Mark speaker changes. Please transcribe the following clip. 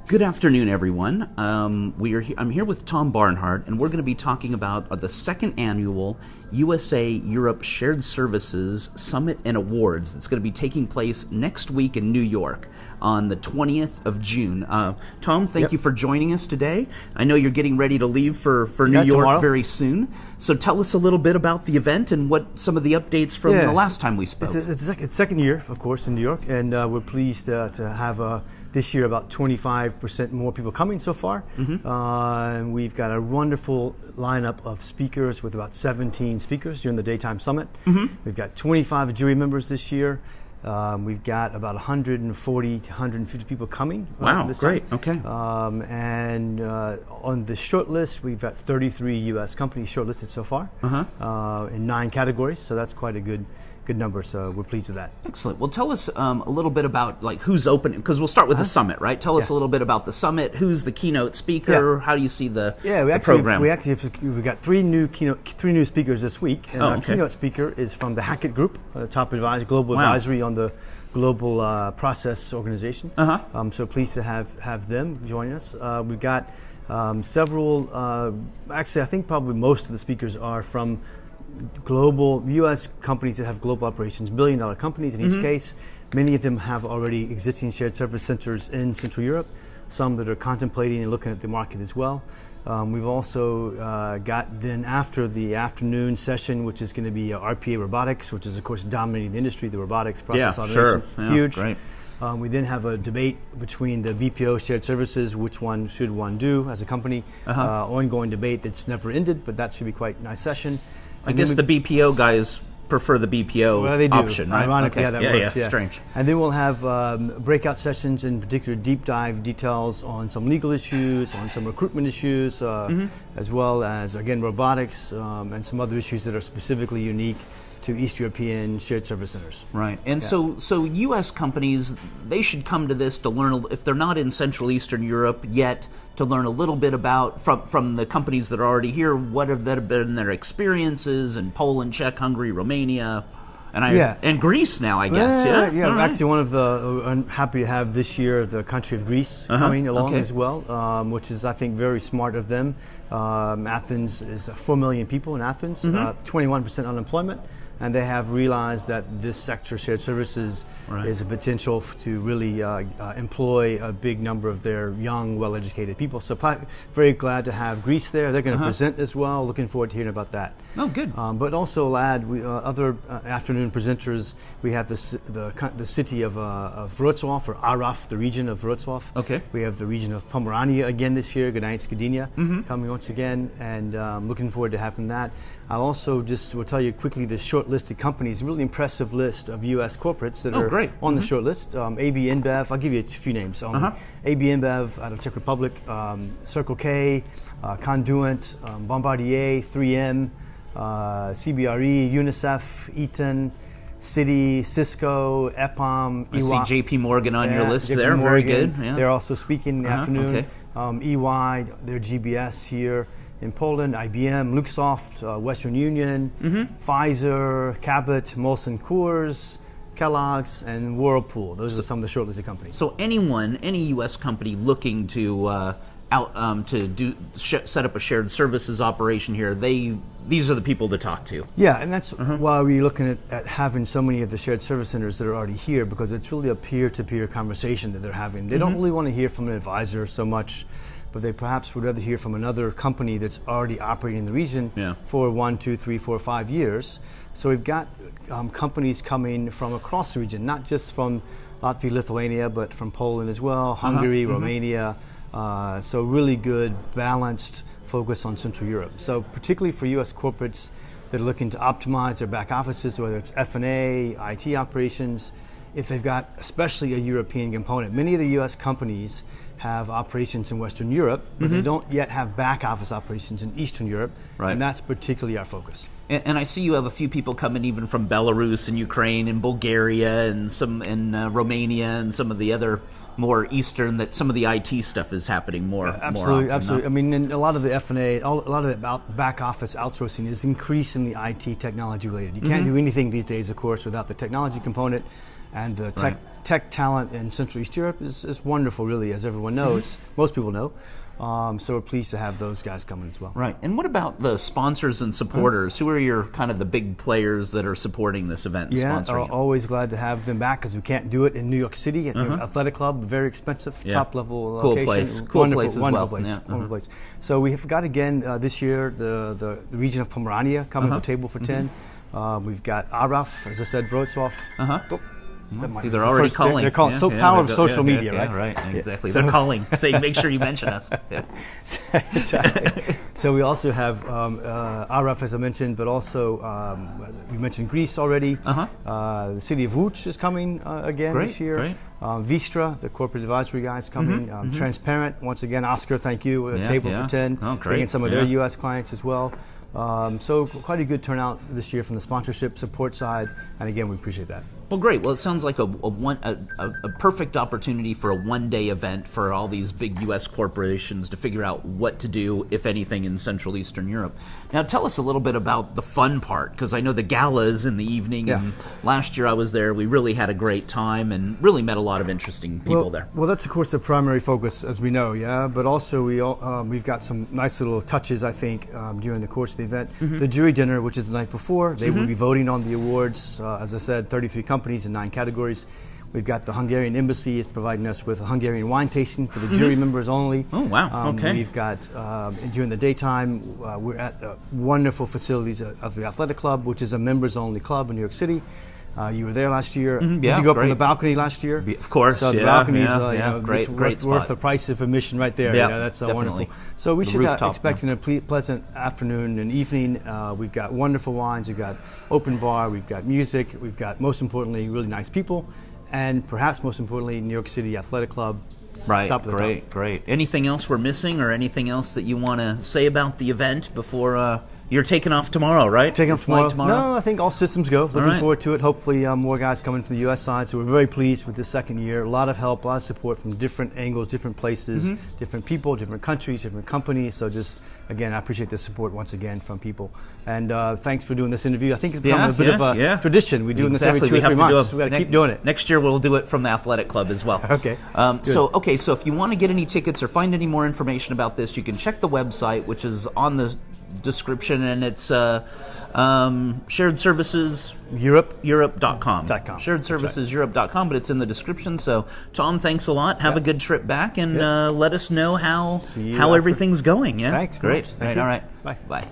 Speaker 1: Good afternoon, everyone. I'm here with Tom Barnhart, and we're going to be talking about the second annual USA Europe Shared Services Summit and Awards that's going to be taking place next week in New York on the 20th of June. Tom, thank you for joining us today. I know you're getting ready to leave for New York
Speaker 2: tomorrow.
Speaker 1: Very soon. So tell us a little bit about the event and what some of the updates from the last time we spoke.
Speaker 2: It's second year, of course, in New York, and we're pleased to have this year about 25% more people coming so far. We've got a wonderful lineup of speakers with about 17 speakers during the daytime summit. We've got 25 jury members this year. We've got about 140 to 150 people coming.
Speaker 1: Wow, great. Okay.
Speaker 2: And on the short list, we've got 33 U.S. companies shortlisted so far in 9 categories. So that's quite a good number. So we're pleased with that.
Speaker 1: Excellent. Well, tell us a little bit about who's opening, because we'll start with the summit, right? Tell us a little bit about the summit. Who's the keynote speaker? How do you see the program?
Speaker 2: We've got three new speakers this week, and our keynote speaker is from the Hackett Group, top global advisory on the global process organization. So pleased to have them join us. We've got several. Actually, I think probably most of the speakers are from global U.S. companies that have global operations, billion-dollar companies in each case. Many of them have already existing shared service centers in Central Europe, some that are contemplating and looking at the market as well. We've also got then after the afternoon session, which is going to be RPA Robotics, which is of course dominating the industry, the robotics process automation. Huge.
Speaker 1: Great.
Speaker 2: We then have a debate between the BPO shared services, which one should one do as a company, ongoing debate that's never ended, but that should be quite a nice session.
Speaker 1: I guess the BPO guys prefer the BPO option, right?
Speaker 2: Ironically, how that works.
Speaker 1: Yeah, strange.
Speaker 2: And then we'll have breakout sessions, in particular deep dive details on some legal issues, on some recruitment issues, as well as, again, robotics and some other issues that are specifically unique to East European shared service centers.
Speaker 1: Right. And so U.S. companies, they should come to this to learn, if they're not in Central Eastern Europe yet, to learn a little bit about, from the companies that are already here, what have been their experiences in Poland, Czech, Hungary, Romania, and Greece now, I guess.
Speaker 2: Actually, one of the, I'm happy to have this year the country of Greece coming along as well, which is, I think, very smart of them. Athens is 4 million people in Athens, 21% unemployment. And they have realized that this sector, shared services, is a potential to really employ a big number of their young, well-educated people. So very glad to have Greece there. They're going to present as well. Looking forward to hearing about that.
Speaker 1: Oh, good.
Speaker 2: But also, I'll add other afternoon presenters. We have the city of Wrocław, or Araf, the region of Wrocław.
Speaker 1: Okay.
Speaker 2: We have the region of Pomerania again this year, Gdańsk, Gdynia, coming once again, and looking forward to having that. I'll also will tell you quickly the short-listed companies, really impressive list of U.S. corporates that are on the short list. AB InBev, I'll give you a few names. AB InBev out of Czech Republic, Circle K, Conduent, Bombardier, 3M, CBRE, UNICEF, Eaton, Citi, Cisco, EPAM, EY.
Speaker 1: I see JP Morgan on your list there.
Speaker 2: Morgan.
Speaker 1: Very good. Yeah.
Speaker 2: They're also speaking in the afternoon. EY, their GBS here. In Poland, IBM, Luxoft, Western Union, Pfizer, Cabot, Molson Coors, Kellogg's, and Whirlpool. Those are some of the shortlisted companies.
Speaker 1: So any U.S. company looking to set up a shared services operation here, these are the people to talk to.
Speaker 2: Yeah, and that's why we're looking at having so many of the shared service centers that are already here, because it's really a peer-to-peer conversation that they're having. They don't really want to hear from an advisor so much, but they perhaps would rather hear from another company that's already operating in the region for 1, 2, 3, 4, 5 years. So we've got companies coming from across the region, not just from Latvia, Lithuania, but from Poland as well, Hungary, Romania. So really good, balanced focus on Central Europe. So particularly for U.S. corporates that are looking to optimize their back offices, whether it's F&A, IT operations, if they've got especially a European component. Many of the U.S. companies have operations in Western Europe, but they don't yet have back office operations in Eastern Europe, and that's particularly our focus.
Speaker 1: And I see you have a few people coming even from Belarus and Ukraine and Bulgaria and some in Romania and some of the other more Eastern, that some of the IT stuff is happening more.
Speaker 2: Absolutely.
Speaker 1: Often,
Speaker 2: I mean, and a lot of the F&A, a lot of the back office outsourcing is increasingly IT technology related. You can't do anything these days, of course, without the technology component. And the
Speaker 1: Right.
Speaker 2: tech talent in Central East Europe is wonderful, really, as everyone knows. Most people know. So we're pleased to have those guys coming as well.
Speaker 1: Right. And what about the sponsors and supporters? Who are your kind of the big players that are supporting this event and sponsoring it?
Speaker 2: Always glad to have them back because we can't do it in New York City at the Athletic Club, very expensive, top level
Speaker 1: Cool
Speaker 2: location.
Speaker 1: place. Cool
Speaker 2: Wonderful,
Speaker 1: place as
Speaker 2: wonderful
Speaker 1: well.
Speaker 2: place.
Speaker 1: Yeah.
Speaker 2: Wonderful place. So we have got again this year the region of Pomerania coming to the table for 10. We've got Araf, as I said, Wrocław.
Speaker 1: See, they're already calling.
Speaker 2: They're calling. Power of social media, right?
Speaker 1: Right, exactly. They're calling, saying, make sure you mention us. Yeah.
Speaker 2: Exactly. So we also have Araf, as I mentioned, but also you mentioned Greece already. The city of Łódź is coming again this year.
Speaker 1: Great.
Speaker 2: Vistra, the corporate advisory guys coming. Transparent, once again, Oscar, thank you. Table for 10.
Speaker 1: Oh, great.
Speaker 2: Bringing some of their U.S. clients as well. So quite a good turnout this year from the sponsorship support side, and again, we appreciate that.
Speaker 1: Well, great. Well, it sounds like a perfect opportunity for a one-day event for all these big U.S. corporations to figure out what to do, if anything, in Central Eastern Europe. Now, tell us a little bit about the fun part, because I know the gala is in the evening, and last year I was there. We really had a great time and really met a lot of interesting people there.
Speaker 2: Well, that's, of course, the primary focus, as we know, but also we've got some nice little touches, I think, during the course of the event. The jury dinner, which is the night before, they will be voting on the awards. As I said, 33 companies in 9 categories. We've got the Hungarian embassy is providing us with a Hungarian wine tasting for the jury members only.
Speaker 1: Oh, wow. Okay.
Speaker 2: We've got, during the daytime, we're at the wonderful facilities of the Athletic Club, which is a members-only club in New York City. You were there last year. Did you go up on the balcony last year?
Speaker 1: Of course.
Speaker 2: So the balcony's
Speaker 1: great
Speaker 2: worth
Speaker 1: spot.
Speaker 2: the price of admission right there.
Speaker 1: Yeah,
Speaker 2: That's
Speaker 1: definitely.
Speaker 2: wonderful. So we
Speaker 1: The
Speaker 2: should
Speaker 1: rooftop,
Speaker 2: expecting a pleasant afternoon and evening. We've got wonderful wines. We've got open bar. We've got music. We've got, most importantly, really nice people. And perhaps most importantly, New York City Athletic Club.
Speaker 1: Right,
Speaker 2: Top of the top.
Speaker 1: great. Anything else we're missing, or anything else that you want to say about the event before you're taking off tomorrow, right?
Speaker 2: Taking off tomorrow?
Speaker 1: tomorrow?
Speaker 2: No, I think all systems go. Looking
Speaker 1: right.
Speaker 2: forward to it. Hopefully more guys coming from the U.S. side. So we're very pleased with this second year. A lot of help, a lot of support from different angles, different places, different people, different countries, different companies. So just, again, I appreciate the support once again from people. And thanks for doing this interview. I think it's become a bit of a tradition. We're doing this every 2 or 3 months. We've got to keep doing it.
Speaker 1: Next year we'll do it from the Athletic Club as well.
Speaker 2: Okay.
Speaker 1: So if you want to get any tickets or find any more information about this, you can check the website, which is on the description, and it's shared services Europe.com. Shared services Europe.com, but it's in the description. So Tom, thanks a lot. Have a good trip back, and let us know how everything's going. Yeah,
Speaker 2: Thanks.
Speaker 1: Great.
Speaker 2: Thank you.
Speaker 1: All right.
Speaker 2: Bye.
Speaker 1: Bye.